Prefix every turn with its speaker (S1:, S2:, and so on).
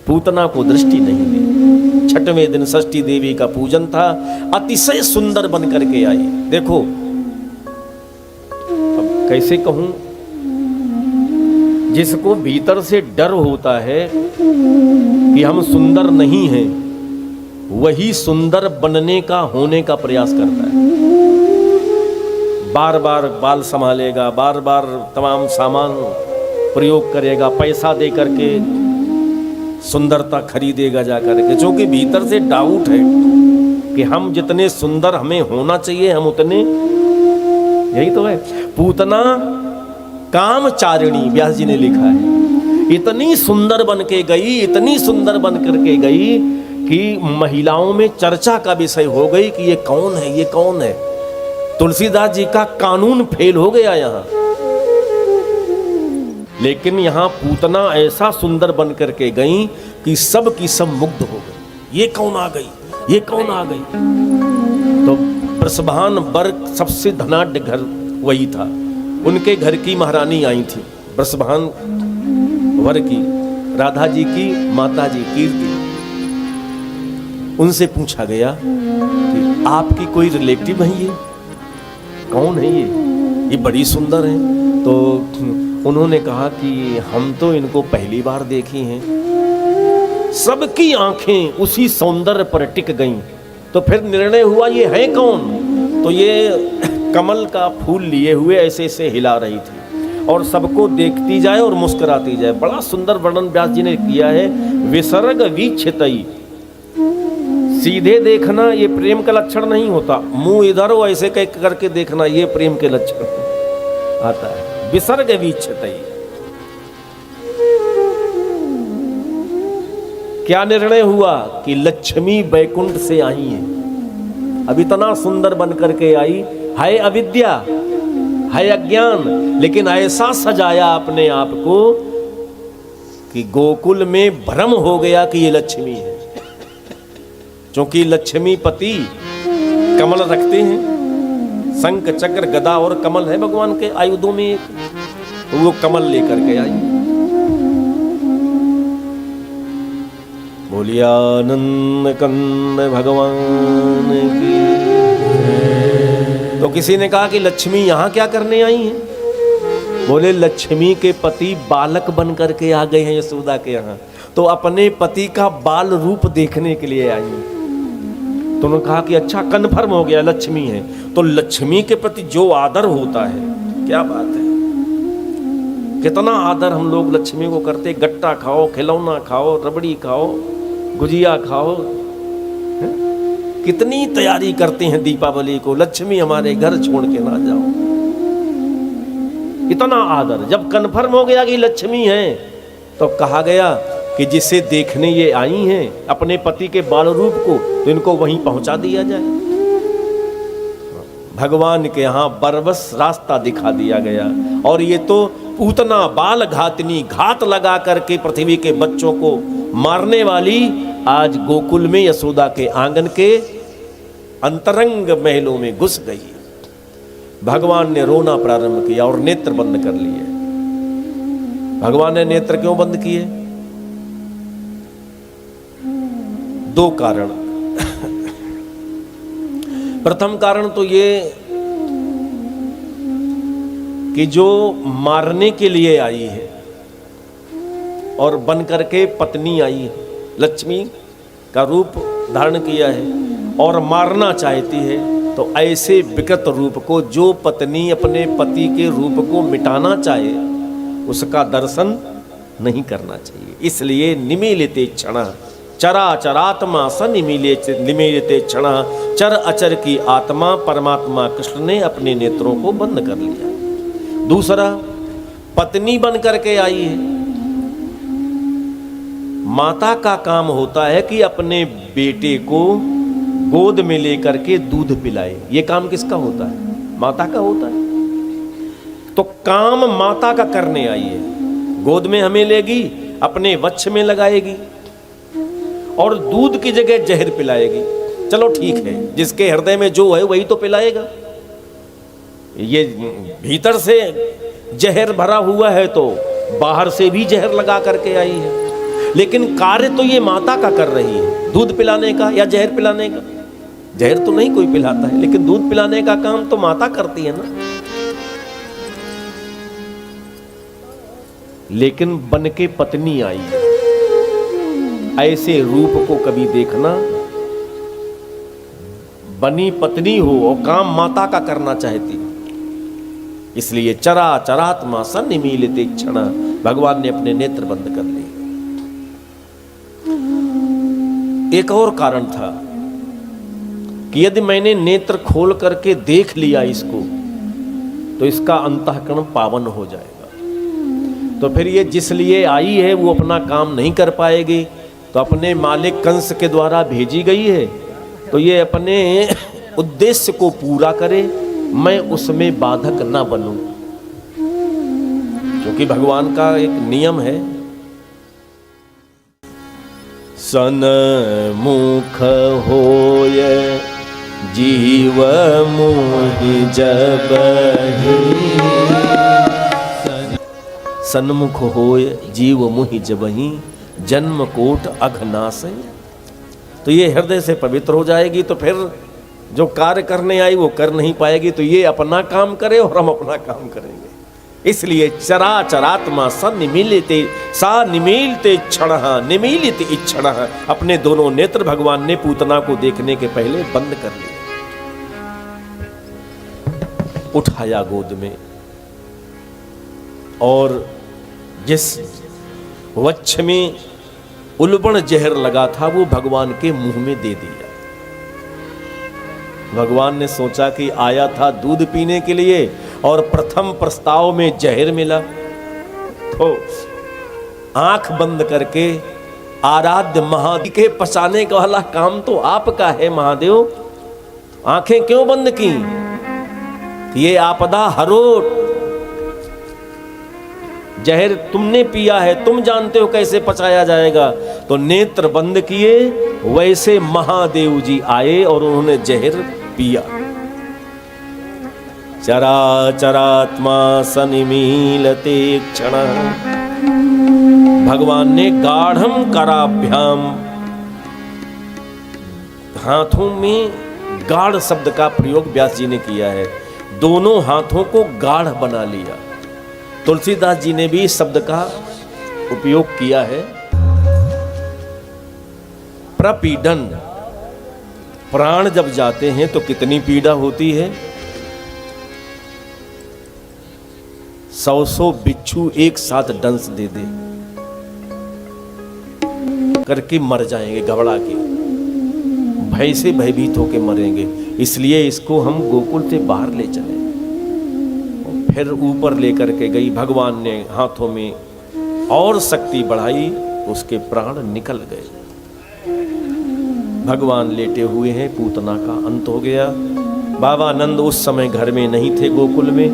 S1: पूतना को दृष्टि नहीं दी। छठवें दिन षष्ठी देवी का पूजन था, अतिशय सुंदर बन करके आई। देखो अब कैसे कहूं, जिसको भीतर से डर होता है कि हम सुंदर नहीं हैं, वही सुंदर बनने का होने का प्रयास करता है। बार बार बाल संभालेगा, बार बार तमाम सामान प्रयोग करेगा, पैसा दे करके सुंदरता खरीदेगा जा करके, जो कि भीतर से डाउट है कि हम जितने सुंदर हमें होना चाहिए हम उतने, यही तो है। पूतना कामचारिणी, व्यास जी ने लिखा है, इतनी सुंदर बन के गई, इतनी सुंदर बन करके गई कि महिलाओं में चर्चा का विषय हो गई कि ये कौन है, ये कौन है। तुलसीदास जी का कानून फेल हो गया यहां, लेकिन यहां पूतना ऐसा सुंदर बन करके गई कि सब की सब मुग्ध हो गई। ये कौन आ गई, ये कौन आ गई। तो वृषभान वर्ग सबसे धनाढ्य घर वही था, उनके घर की महारानी आई थी, वृषभान वर्ग की राधा जी की माता जी कीर्ति। उनसे पूछा गया कि आपकी कोई रिलेटिव है, ये कौन है, ये बड़ी सुंदर है। तो उन्होंने कहा कि हम तो इनको पहली बार देखी हैं। सबकी आंखें उसी सौंदर्य पर टिक गईं। तो फिर निर्णय हुआ ये है कौन। तो ये कमल का फूल लिए हुए ऐसे ऐसे हिला रही थी और सबको देखती जाए और मुस्कुराती जाए। बड़ा सुंदर वर्णन व्यास जी ने किया है। विसर्ग वीक्षितई, सीधे देखना ये प्रेम का लक्षण नहीं होता, मुंह इधर हो ऐसे करके देखना ये प्रेम के लक्षण आता है। विसर्ग वीक्षितई, क्या निर्णय हुआ कि लक्ष्मी बैकुंठ से आई है। अब इतना सुंदर बन करके आई, है अविद्या, है अज्ञान, लेकिन ऐसा सजाया अपने आप को कि गोकुल में भ्रम हो गया कि ये लक्ष्मी है। क्योंकि लक्ष्मी पति कमल रखते हैं, शंख चक्र गदा और कमल है भगवान के आयुधों में एक, वो कमल लेकर के आई। बोलिए आनंद कंद भगवान की। तो किसी ने कहा कि लक्ष्मी यहां क्या करने आई हैं। बोले लक्ष्मी के पति बालक बन करके आ गए हैं यशोदा के यहाँ, तो अपने पति का बाल रूप देखने के लिए आई हैं। तो उन्होंने कहा कि अच्छा कन्फर्म हो गया लक्ष्मी है। तो लक्ष्मी के प्रति जो आदर होता है, क्या बात है, कितना आदर हम लोग लक्ष्मी को करते। गट्टा खाओ, खिलौना खाओ, रबड़ी खाओ, गुजिया खाओ, कितनी तैयारी करते हैं दीपावली को, लक्ष्मी हमारे घर छोड़ के ना जाओ, इतना आदर। जब कन्फर्म हो गया कि लक्ष्मी है, तो कहा गया कि जिसे देखने ये आई हैं अपने पति के बाल रूप को, तो इनको वहीं पहुंचा दिया जाए। भगवान के यहाँ बरबस रास्ता दिखा दिया गया। और ये तो पूतना बाल घातनी, घात लगा करके पृथ्वी के बच्चों को मारने वाली, आज गोकुल में यशोदा के आंगन के अंतरंग महलों में घुस गई। भगवान ने रोना प्रारंभ किया और नेत्र बंद कर लिए। भगवान ने नेत्र क्यों बंद किए? दो कारण। प्रथम कारण तो ये कि जो मारने के लिए आई है और बन करके पत्नी आई है, लक्ष्मी का रूप धारण किया है और मारना चाहती है, तो ऐसे विकृत रूप को जो पत्नी अपने पति के रूप को मिटाना चाहे उसका दर्शन नहीं करना चाहिए। इसलिए निमीलिते क्षण चराचरात्मा स निमीलिते क्षण, चर अचर की आत्मा परमात्मा कृष्ण ने अपने नेत्रों को बंद कर लिया। दूसरा, पत्नी बन करके आई है। माता का काम होता है कि अपने बेटे को गोद में लेकर के दूध पिलाए। ये काम किसका होता है? माता का होता है। तो काम माता का करने आई है। गोद में हमें लेगी, अपने वक्ष में लगाएगी और दूध की जगह जहर पिलाएगी। चलो ठीक है, जिसके हृदय में जो है वही तो पिलाएगा। ये भीतर से जहर भरा हुआ है तो बाहर से भी जहर लगा करके आई है। लेकिन कार्य तो ये माता का कर रही है, दूध पिलाने का या जहर पिलाने का। जहर तो नहीं कोई पिलाता है, लेकिन दूध पिलाने का काम तो माता करती है ना। लेकिन बन के पत्नी आई, ऐसे रूप को कभी देखना। बनी पत्नी हो और काम माता का करना चाहती, इसलिए चरा चरात्मा सन्निमीलिते क्षण, भगवान ने अपने नेत्र बंद कर लिए। एक और कारण था कि यदि मैंने नेत्र खोल करके देख लिया इसको, तो इसका अंतःकरण पावन हो जाएगा। तो फिर ये जिस लिए आई है वो अपना काम नहीं कर पाएगी, तो अपने मालिक कंस के द्वारा भेजी गई है, तो ये अपने उद्देश्य को पूरा करे, मैं उसमें बाधक ना बनूं। क्योंकि भगवान का एक नियम है, सन्मुख होय जीव मोहि जबहि, सन्मुख होय जीव मोहि जबहि, जन्म कोट अघनासै। तो ये हृदय से पवित्र हो जाएगी, तो फिर जो कार्य करने आई वो कर नहीं पाएगी। तो ये अपना काम करे और हम अपना काम करेंगे। इसलिए चरा चरात्मा सन्निमीलिते सा निमीलिते क्षणः निमीलित इक्षणः, अपने दोनों नेत्र भगवान ने पूतना को देखने के पहले बंद कर लिए। उठाया गोद में और जिस वक्ष में उल्बण जहर लगा था वो भगवान के मुंह में दे दिया। भगवान ने सोचा कि आया था दूध पीने के लिए और प्रथम प्रस्ताव में जहर मिला, तो आंख बंद करके आराध्य महादेव के पचाने का वाला काम तो आपका है महादेव, आंखें क्यों बंद की? ये आपदा हरो, जहर तुमने पिया है, तुम जानते हो कैसे पचाया जाएगा। तो नेत्र बंद किए, वैसे महादेव जी आए और उन्होंने जहर पिया। चरा चरात्मा सनिमीलते क्षण, भगवान ने गाढ़म कराभ्याम, हाथों में गाढ़ शब्द का प्रयोग व्यास जी ने किया है। दोनों हाथों को गाढ़ बना लिया। तुलसीदास जी ने भी शब्द का उपयोग किया है। प्रपीडन, प्राण जब जाते हैं तो कितनी पीड़ा होती है। 100 बिच्छू एक साथ डंस दे दे करके मर जाएंगे, घबरा के, भय से भयभीत होके मरेंगे। इसलिए इसको हम गोकुल से बाहर ले चले। फिर ऊपर लेकर के गई, भगवान ने हाथों में और शक्ति बढ़ाई, उसके प्राण निकल गए। भगवान लेटे हुए हैं, पूतना का अंत हो गया। बाबा नंद उस समय घर में नहीं थे गोकुल में,